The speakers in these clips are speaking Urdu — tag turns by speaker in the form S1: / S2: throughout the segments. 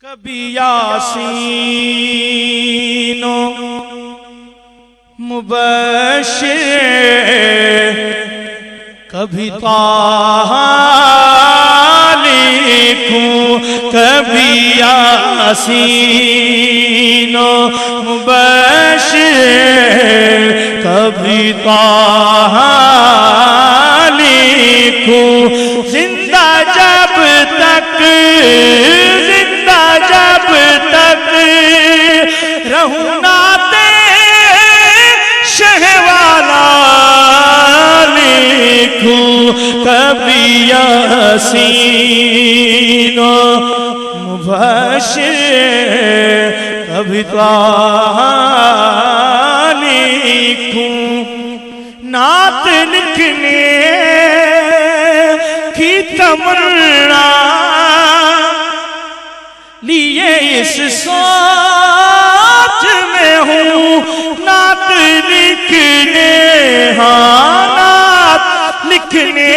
S1: کبھی یاسین و مبشر، کبھی طٰہٰ لکھوں، کبھی یاسین و مبشر، کبھی طٰہٰ لکھوں، زندہ جب تک رہوں ناتے شہ والا لکھوں، کبھی یاسین و مبشر، کبھی طٰہٰ لکھوں۔ نعت لکھنے کی تمنا لیے اس سوچ میں ہوں، نعت لکھنے، نعت لکھنے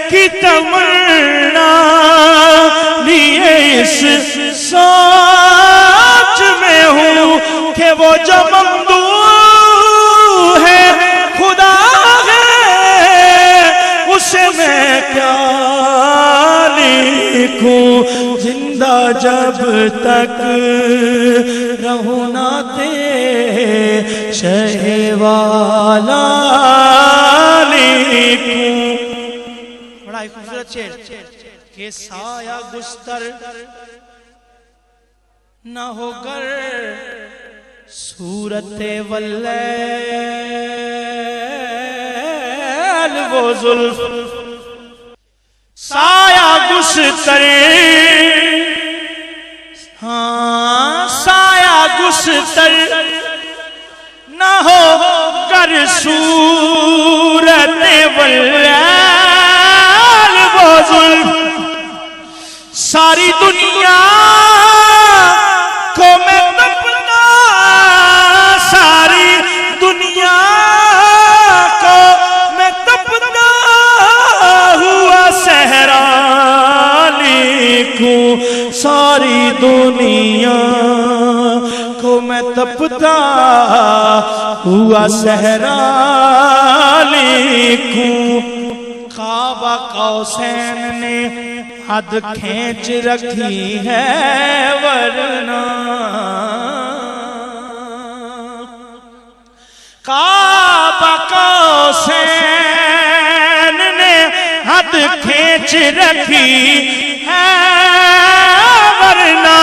S1: کی تمنا لیے اس سوچ میں ہوں کہ وہ جو ممدوح ہے خدا ہے، اسے میں کیا لکھوں، زندہ جب تک رہوں ناتے شہ والا لکھوں۔ بڑا ہی خوبصورت شعر کہ سایہ گستر نہ ہو گر صورت واللیل وہ زلف، سایہ گستر، ہاں سایہ گستر نہ ہو گر صورت واللیل وہ زلف، ساری دنیا کو میں تپنا، ساری دنیا کو میں تپنا ہوا صحرا لکھوں، ساری دنیا کو میں تپتا ہوا صحرا لکھوں۔ قاب قوسین نے حد کھینچ رکھی ہے ورنہ، قاب قوسین نے حد کھینچ رکھی ہے ورنہ،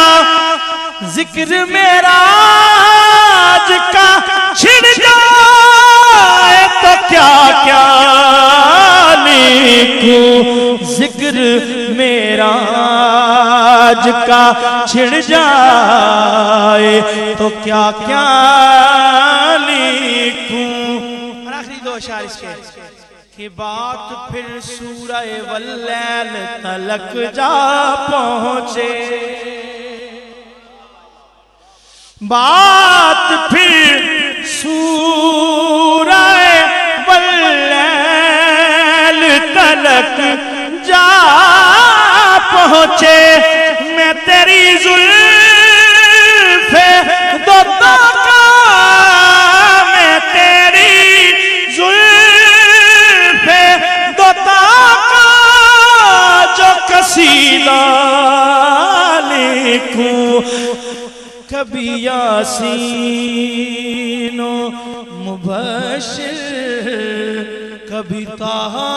S1: ذکر معراج کا چھڑ جائے تو کیا کیا لکھوں، ذکر معراج کا چھڑ جائے تو کیا کیا لکھوں۔ اور آخری دو اشعار اس کے کہ بات پھر سورہ واللیل تلک جا پہنچے، بات پھر سورہ واللیل تلک جا پہنچے، میں تیری زلف دوتا کا، میں تیری زلف دوتا کا جو قصیدہ لکھوں، کبھی یاسین و مبشر، کبھی طٰہٰ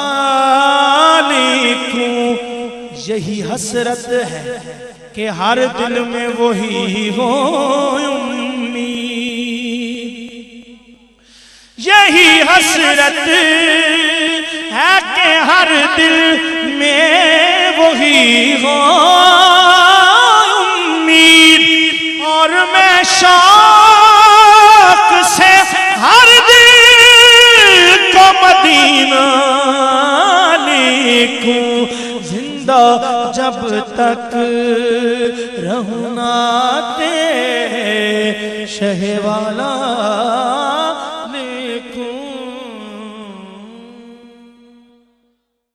S1: لکھوں۔ یہی حسرت ہے کہ ہر دل میں وہی ہو امید، یہی حسرت ہے کہ ہر دل میں وہی ہو امید، اور میں شوق سے ہر دل کو مدینہ لکھوں، زندہ جب تک رہوں ناتے شہ والا